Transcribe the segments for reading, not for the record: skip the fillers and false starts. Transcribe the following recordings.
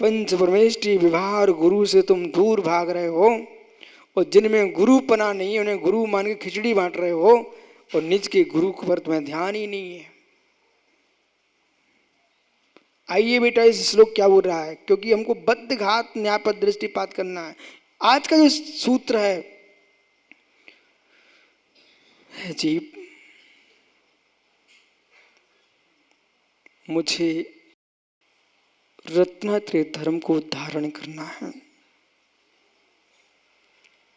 पंच परमेष्टि व्यवहार गुरु से तुम दूर भाग रहे हो, और जिनमें गुरुपना नहीं है उन्हें गुरु मान के खिचड़ी बांट रहे हो, और निज के गुरु पर तुम्हें ध्यान ही नहीं है। आइए बेटा, इस श्लोक क्या बोल रहा है, क्योंकि हमको बद्ध घात न्यायपद दृष्टिपात करना है। आज का जो सूत्र है जी, मुझे रत्नात्रय धर्म को धारण करना है।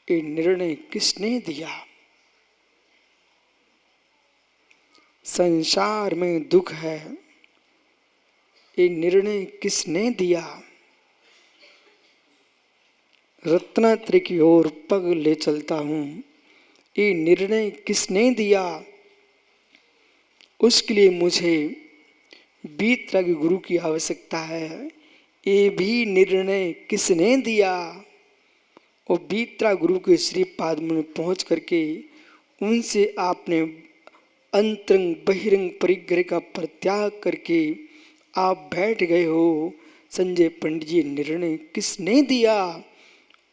ये निर्णय किसने दिया? संसार में दुख है, ये निर्णय किसने दिया? रत्नात्रय की ओर पग ले चलता हूं, ये निर्णय किसने दिया? उसके लिए मुझे वीतरागी गुरु की आवश्यकता है, ये भी निर्णय किसने दिया? और वीतराग गुरु के श्री पाद में पहुंच करके उनसे आपने अंतरंग बहिरंग परिग्रह का परित्याग करके आप बैठ गए हो। संजय पंडित जी, निर्णय किसने दिया?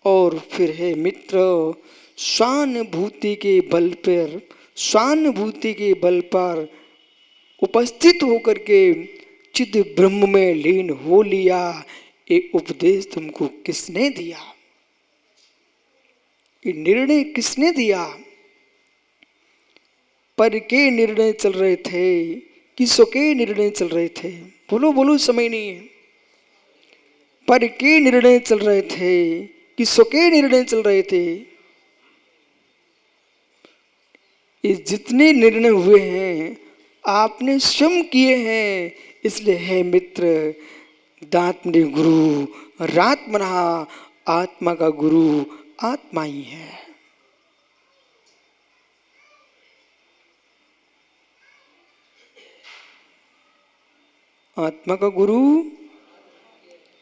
और फिर है मित्र, स्वानुभूति के बल पर, स्वानुभूति के बल पर उपस्थित होकर के चिद ब्रह्म में लीन हो लिया। ये उपदेश तुमको किसने दिया? ये निर्णय किसने दिया? पर के निर्णय चल रहे थे कि सो के निर्णय चल रहे थे? बोलो बोलो, समय नहीं है। पर के निर्णय चल रहे थे कि सो के निर्णय चल रहे थे? ये जितने निर्णय हुए हैं आपने स्वयं किए हैं। इसलिए है मित्र, दात्मने गुरु रात्मना, आत्मा का गुरु आत्मा ही है। आत्मा का गुरु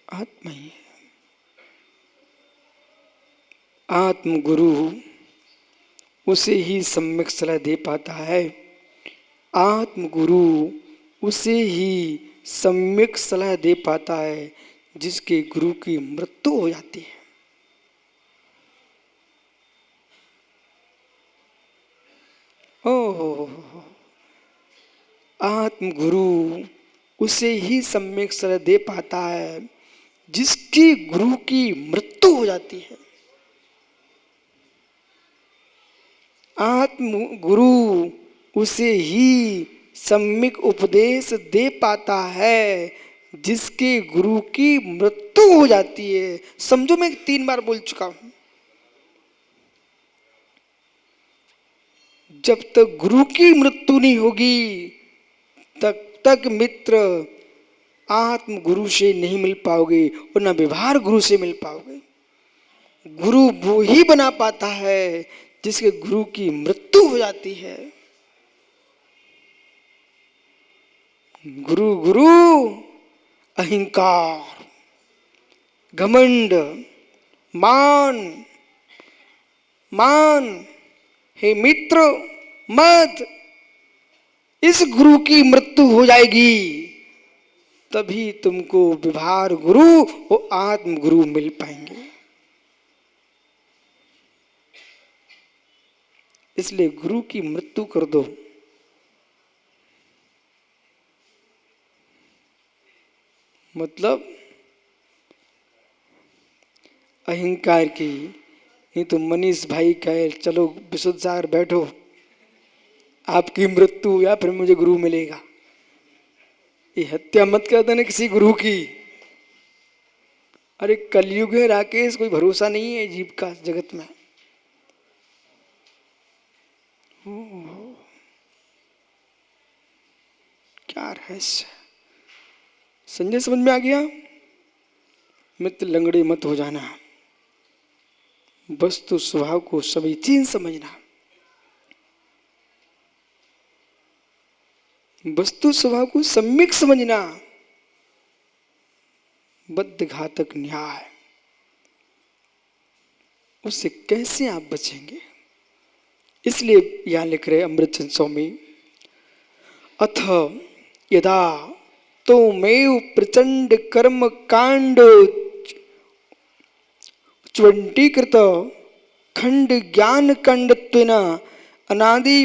आत्मा ही है। आत्म गुरु उसे ही सम्यक सलाह दे पाता है। आत्म गुरु उसे ही सम्यक सलाह दे पाता है जिसके गुरु की मृत्यु हो जाती है। ओह, आत्म गुरु उसे ही सम्यक सलाह दे पाता है जिसकी गुरु की मृत्यु हो जाती है। आत्म गुरु उसे ही सम्यक उपदेश दे पाता है जिसके गुरु की मृत्यु हो जाती है। समझो, मैं 3 बार बोल चुका हूं। जब तक गुरु की मृत्यु नहीं होगी तब तक मित्र आत्म गुरु से नहीं मिल पाओगे और न व्यवहार गुरु से मिल पाओगे। गुरु वो ही बना पाता है जिसके गुरु की मृत्यु हो जाती है। गुरु गुरु अहंकार, घमंड, मान मान, हे मित्र मत, इस गुरु की मृत्यु हो जाएगी तभी तुमको व्यवहार गुरु और आत्म गुरु मिल पाएंगे। इसलिए गुरु की मृत्यु कर दो। मतलब अहंकार की नहीं तो मनीष भाई कहे चलो विशुद्ध सागर बैठो, आपकी मृत्यु या फिर मुझे गुरु मिलेगा। ये हत्या मत कर देना किसी गुरु की। अरे कलयुग है राकेश, कोई भरोसा नहीं है जीव का जगत में। क्या रहस्य, संजय समझ में आ गया? मित्र लंगड़े मत हो जाना, वस्तु स्वभाव को समीचीन समझना। वस्तु स्वभाव को सम्यक समझना। बद्ध घातक न्याय, उससे कैसे आप बचेंगे? इसलिए यहां लिख रहे अमृतचंद स्वामी, अथ यदा तोमेव प्रचंड कर्म कांड च्वंटीकृत खंड ज्ञान खंडत्वेन अनादि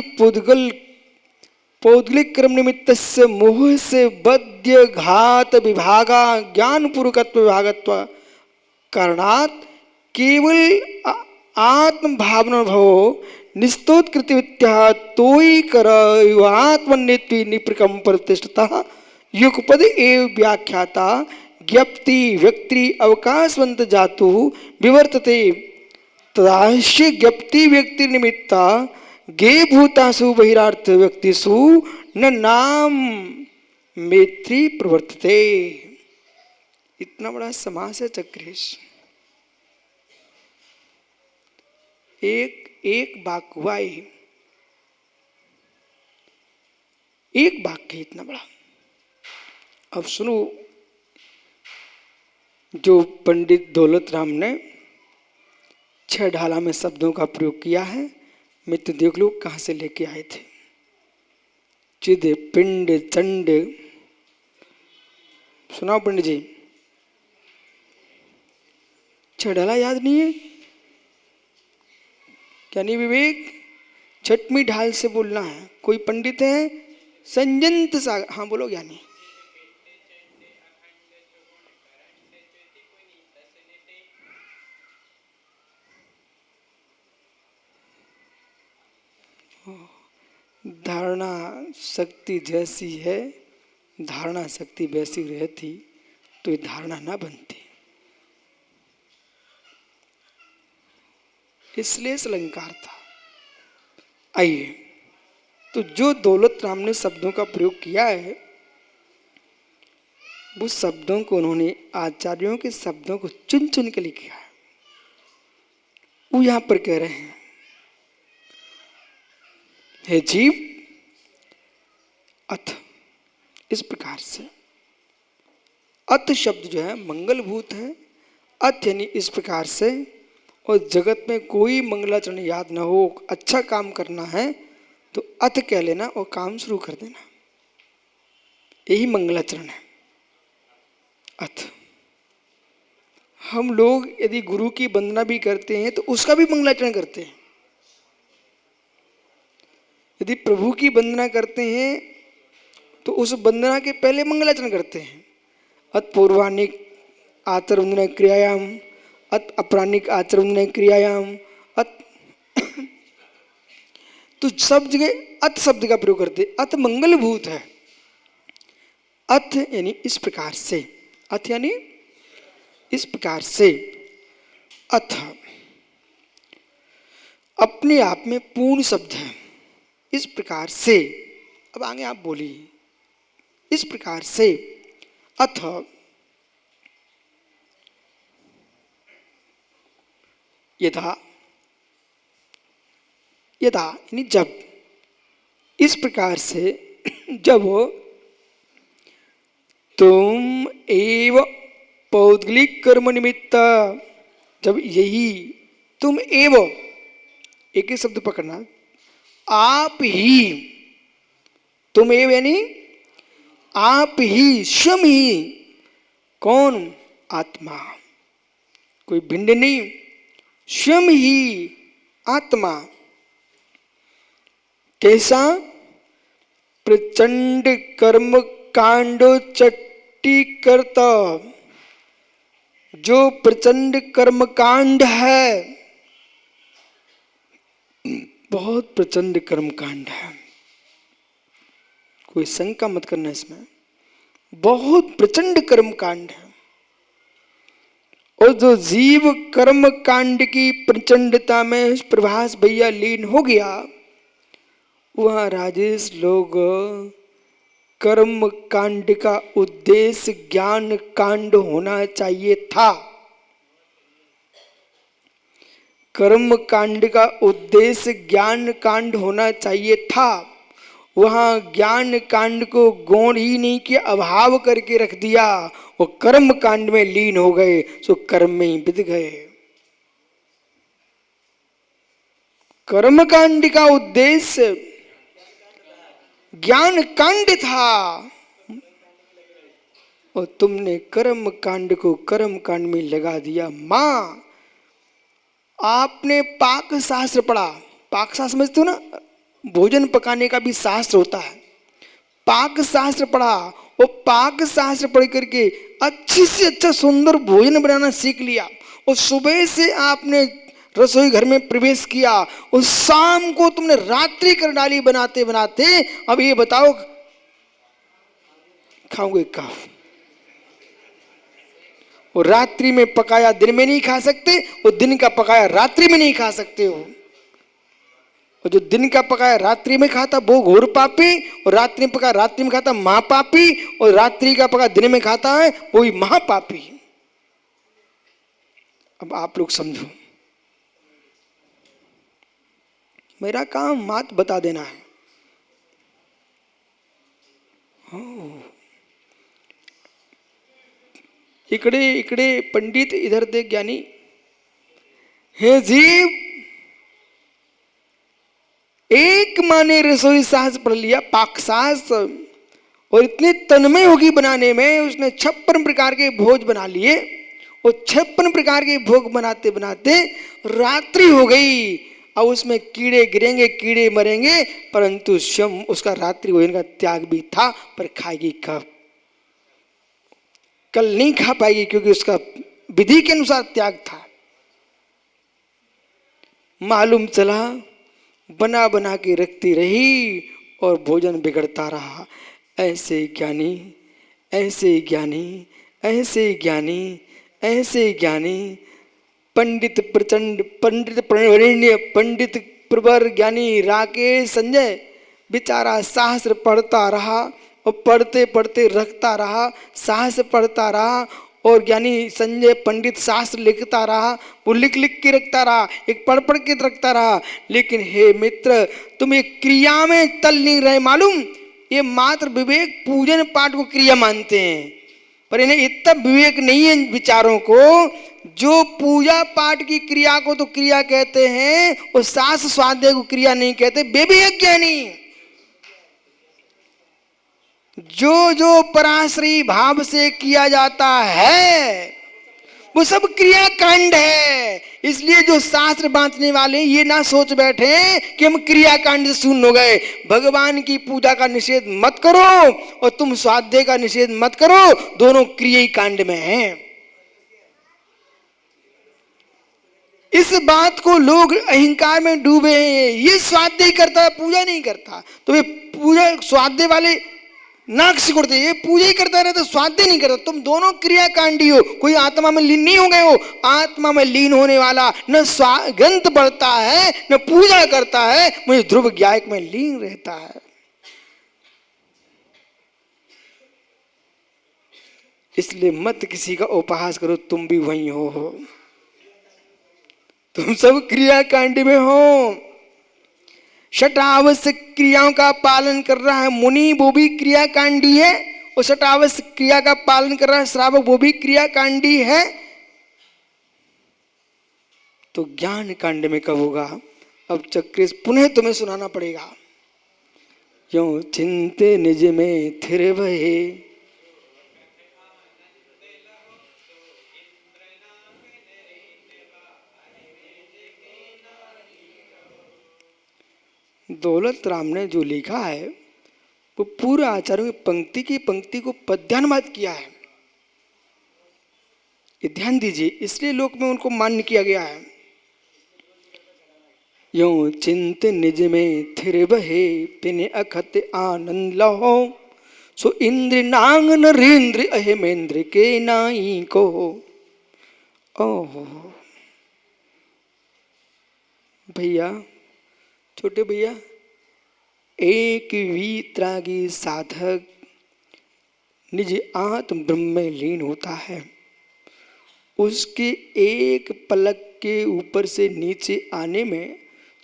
पौद्गलिक कर्म निमित्त से मोह से बद्य घात विभागा ज्ञान पूर्वकत्व विभागत्व कारणात् केवल आत्म भावना भव निस्तोत कृतिवित्या तोई कर आत्मन्यत्व निप्रकम प्रतिष्ठता युगपद एव व्याख्याता ज्ञप्ति व्यक्ति अवकाशवंत जातु विवर्तते तदाश्य ज्ञप्ति व्यक्ति निमित्ता गे भूतासु बहिरार्थ व्यक्तिषु न नाम मैत्री प्रवर्तते। इतना बड़ा समास है चक्रेश। एक वाक्य हुआ है, एक वाक्य इतना बड़ा। अब सुनो, जो पंडित दौलत राम ने 6 ढाला में शब्दों का प्रयोग किया है, मित्र देख लो कहां से लेके आए थे। चिद पिंड चंड, सुनाओ पंडित जी। 6 ढाला याद नहीं है क्या? नहीं विवेक, छठवीं ढाल से बोलना है। कोई पंडित है संजंत सागर, हाँ बोलो ज्ञानी। धारणा शक्ति जैसी है, धारणा शक्ति वैसी रहती तो ये धारणा ना बनती, इसलिए इस अलंकार था। आइए, तो जो दौलत राम ने शब्दों का प्रयोग किया है, वो शब्दों को उन्होंने आचार्यों के शब्दों को चुन चुन के लिखा है। वो यहां पर कह रहे हैं, हे जीव, अथ, इस प्रकार से। अथ शब्द जो है मंगलभूत है। अथ यानी इस प्रकार से। और जगत में कोई मंगलाचरण याद ना हो, अच्छा काम करना है तो अथ कह लेना और काम शुरू कर देना, यही मंगलाचरण है। अथ। हम लोग यदि गुरु की वंदना भी करते हैं तो उसका भी मंगलाचरण करते हैं। यदि प्रभु की वंदना करते हैं तो उस वंदना के पहले मंगलाचरण करते हैं। अत पूर्वानिक आचरण क्रियायाम, अत अपरानिक आचरण क्रियायाम, अत तो सब जगह अत शब्द का प्रयोग करते। अत मंगलभूत है। अथ यानी इस प्रकार से, अथ यानी इस प्रकार से। अथ अपने आप में पूर्ण शब्द है। इस प्रकार से, अब आगे आप बोलिए, इस प्रकार से। अथ यथा, यथा यानी जब, इस प्रकार से जब तुम एव पौद्गलिक कर्म निमित्त, जब यही तुम एव, एक ही शब्द पकड़ना, आप ही, तुम एव यानी आप ही, स्वयं ही। कौन? आत्मा, कोई भिन्न नहीं, स्वयं ही आत्मा। कैसा? प्रचंड कर्म कांडो चट्टी करता, जो प्रचंड कर्म कांड है, बहुत प्रचंड कर्म कांड है, कोई शंका मत करना इसमें, बहुत प्रचंड कर्म कांड है। और जो जीव कर्म कांड की प्रचंडता में प्रभास भैया लीन हो गया, वह राजेश लोग कर्म कांड का उद्देश्य ज्ञान कांड होना चाहिए था। कर्म कांड का उद्देश्य ज्ञान कांड होना चाहिए था। वहां ज्ञान कांड को गौण ही नहीं किया, अभाव करके रख दिया, वो कर्म कांड में लीन हो गए, सो कर्म में ही बिध गए। कर्म कांड का उद्देश्य ज्ञान कांड था। और तुमने कर्म कांड को कर्म कांड में लगा दिया। माँ, आपने पाक शास्त्र पढ़ा, पाक शास्त्र समझते हो ना, भोजन पकाने का भी शास्त्र होता है। पाक शास्त्र पढ़ा, वो पाक शास्त्र पढ़ करके अच्छी से अच्छा सुंदर भोजन बनाना सीख लिया। और सुबह से आपने रसोई घर में प्रवेश किया और शाम को तुमने रात्रि कर डाली बनाते बनाते। अब ये बताओ खाओगे क्या? और रात्रि में पकाया दिन में नहीं खा सकते, और दिन का पकाया रात्रि में नहीं खा सकते हो। और जो दिन का पकाया रात्रि में खाता वो घोर पापी, और रात्रि में पकाया रात्रि में खाता महापापी, और रात्रि का पकाया दिन में खाता है वो ही महापापी। अब आप लोग समझो, मेरा काम मात बता देना है। इकडे इकडे पंडित, इधर दे ज्ञानी। हे जीव, एक माँ ने रसोई शास्त्र पढ़ लिया, पाक शास्त्र, और इतने तन्मय होगी बनाने में, उसने 56 प्रकार के भोज बना लिए। और 56 प्रकार के भोग बनाते बनाते रात्रि हो गई। अब उसमें कीड़े गिरेंगे, कीड़े मरेंगे, परंतु स्वयं उसका रात्रि भोजन का त्याग भी था। पर खाएगी कब? कल नहीं खा पाएगी, क्योंकि उसका विधि के अनुसार त्याग था। मालूम चला बना बना के रखती रही और भोजन बिगड़ता रहा। ऐसे ज्ञानी, ऐसे ज्ञानी, ऐसे ज्ञानी, ऐसे ज्ञानी, पंडित प्रचंड, पंडित प्रवरेण्य, पंडित प्रवर ज्ञानी राकेश संजय बेचारा शास्त्र पढ़ता रहा, और पढ़ते पढ़ते रखता रहा, शास्त्र पढ़ता रहा। और ज्ञानी संजय पंडित शास्त्र लिखता रहा, वो लिख लिख के रखता रहा, एक पढ़ पढ़ के रखता रहा। लेकिन हे मित्र, तुम एक क्रिया में तल नहीं रहे। मालूम, ये मात्र विवेक पूजन पाठ को क्रिया मानते हैं, पर इन्हें इतना विवेक नहीं है विचारों को। जो पूजा पाठ की क्रिया को तो क्रिया कहते हैं, और शास्त्र स्वाध्याय को क्रिया नहीं कहते। वे भी अज्ञानी। जो जो पराश्रयी भाव से किया जाता है वो सब क्रिया कांड है। इसलिए जो शास्त्र बांटने वाले ये ना सोच बैठे कि हम क्रिया कांड से शून्य हो गए। भगवान की पूजा का निषेध मत करो और तुम स्वाध्याय का निषेध मत करो, दोनों क्रिया कांड में हैं। इस बात को लोग अहंकार में डूबे हैं। ये स्वाध्याय करता है, पूजा नहीं करता, तो वे पूजा स्वाध्याय वाले नाक सिकुड़ते, ये पूजा ही करता रहता, स्वाध्याय नहीं करता। तुम दोनों क्रियाकांडी हो, कोई आत्मा में लीन नहीं हो गए हो। आत्मा में लीन होने वाला न ग्रंथ पढ़ता है न पूजा करता है, मुझे ध्रुव ज्ञायक में लीन रहता है। इसलिए मत किसी का उपहास करो, तुम भी वही हो। तुम सब क्रियाकांडी में हो। षटावश्यक क्रियाओं का पालन कर रहा है मुनि, वो भी क्रियाकांडी है। और षटावश्यक क्रिया का पालन कर रहा है श्रावक, वो भी क्रियाकांडी है। तो ज्ञान कांड में कब होगा? अब चक्रेश पुनः तुम्हें सुनाना पड़ेगा। यों चिंते निज में थिर भये, दौलत राम ने जो लिखा है वो पूरा आचार्यों की पंक्ति की पंक्ति को पद्यानुवाद किया है। ये ध्यान दीजिए, इसलिए लोक में उनको मान्य किया गया है। यों चिंत निज में थिर बहे, पिने अखत आनंद लहो, सो इंद्र नांग नरेंद्र अहेमेंद्र के नाई को। ओहो भैया, छोटे भैया, एक वीतरागी साधक निज आत्म ब्रह्म में लीन होता है। उसके एक पलक के ऊपर से नीचे आने में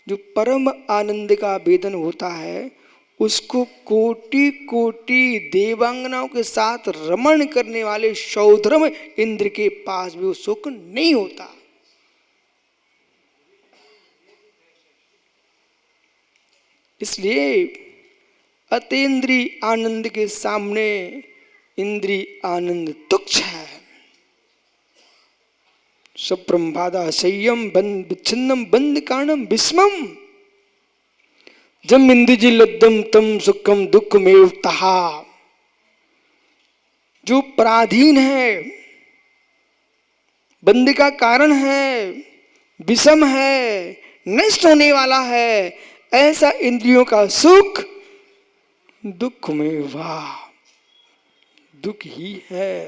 जो परम आनंद का वेदन होता है, उसको कोटि कोटि देवांगनाओं के साथ रमण करने वाले सौधर्म इंद्र के पास भी वो सुख नहीं होता। इसलिए अतीन्द्रिय आनंद के सामने इंद्री आनंद तुच्छ है। सप्रम्भादा संयम बंद विच्छिन्नम बंद कारणम विस्मम जम इंद्रिजी लब्धम तम सुखम दुख में तहा। जो पराधीन है, बंद का कारण है, विषम है, नष्ट होने वाला है, ऐसा इंद्रियों का सुख दुख में वाह दुख ही है,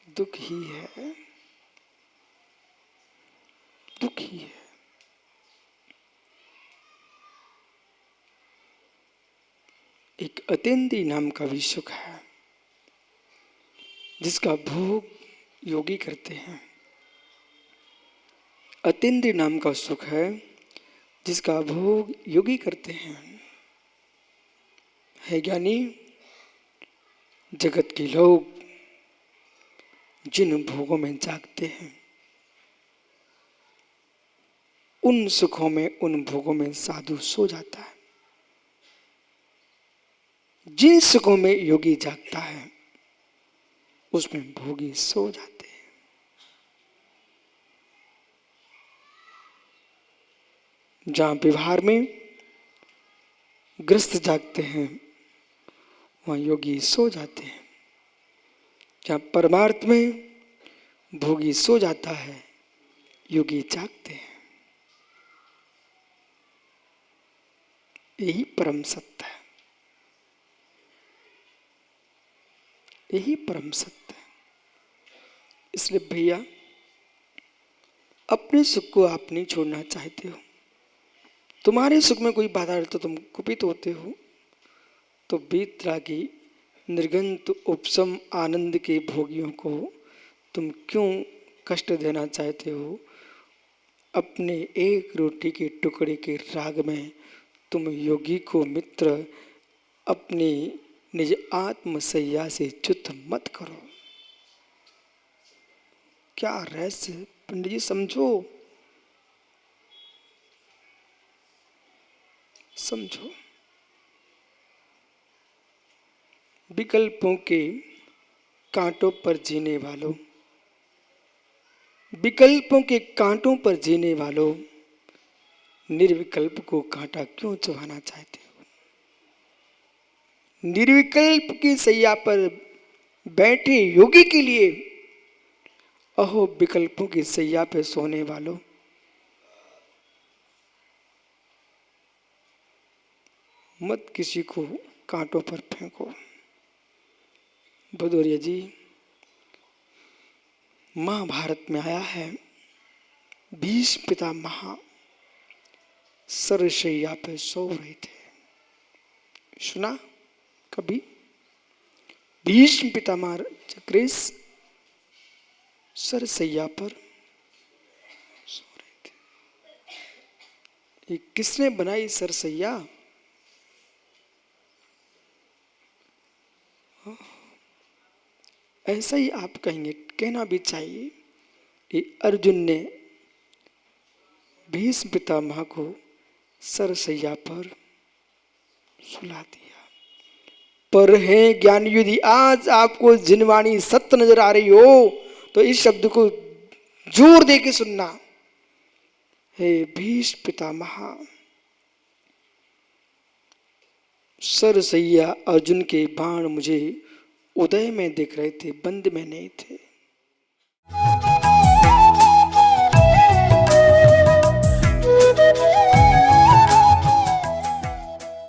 दुख ही है, दुख ही है। एक अतीन्द्रिय नाम का भी सुख है जिसका भोग योगी करते हैं। अतीन्द्रिय नाम का सुख है जिसका भोग योगी करते हैं। है ज्ञानी जगत के लोग जिन भोगों में जागते हैं, उन सुखों में, उन भोगों में साधु सो जाता है। जिन सुखों में योगी जागता है, उसमें भोगी सो जाते हैं। जहां व्यवहार में ग्रस्त जागते हैं, वहां योगी सो जाते हैं। जहां परमार्थ में भोगी सो जाता है, योगी जागते हैं। यही परम सत्य है, यही परम सत्य है। इसलिए भैया, अपने सुख को आप नहीं छोड़ना चाहते हो, तुम्हारे सुख में कोई बाधा है तो तुम कुपित होते हो, तो वीतरागी निर्गंत उपशम आनंद के भोगियों को तुम क्यों कष्ट देना चाहते हो? अपने एक रोटी के टुकड़े के राग में तुम योगी को मित्र अपनी निज आत्मसैया से च्युत मत करो। क्या रहस्य पंडित जी, समझो, समझो। विकल्पों के कांटों पर जीने वालों, विकल्पों के कांटों पर जीने वालों, निर्विकल्प को कांटा क्यों चुभाना चाहते हो? निर्विकल्प की सैया पर बैठे योगी के लिए अहो विकल्पों की सैया पर सोने वालों, मत किसी को कांटों पर फेंको। भदौरिया जी, महाभारत में आया है, भीष्म पितामह सरशैया पे सो रहे थे। सुना कभी? भीष्म पितामह चक्रेश सरसैया पर सो रहे थे। ये किसने बनाई सरसैया? ऐसा ही आप कहेंगे, कहना भी चाहिए कि अर्जुन ने भीष्म पितामह को सरसैया पर सुला दिया। पर है ज्ञान, यदि आज आपको जिनवाणी सत्य नजर आ रही हो तो इस शब्द को जोर दे के सुनना। हे भीष्म पितामह, सरसैया अर्जुन के बाण मुझे उदय में दिख रहे थे, बंद में नहीं थे।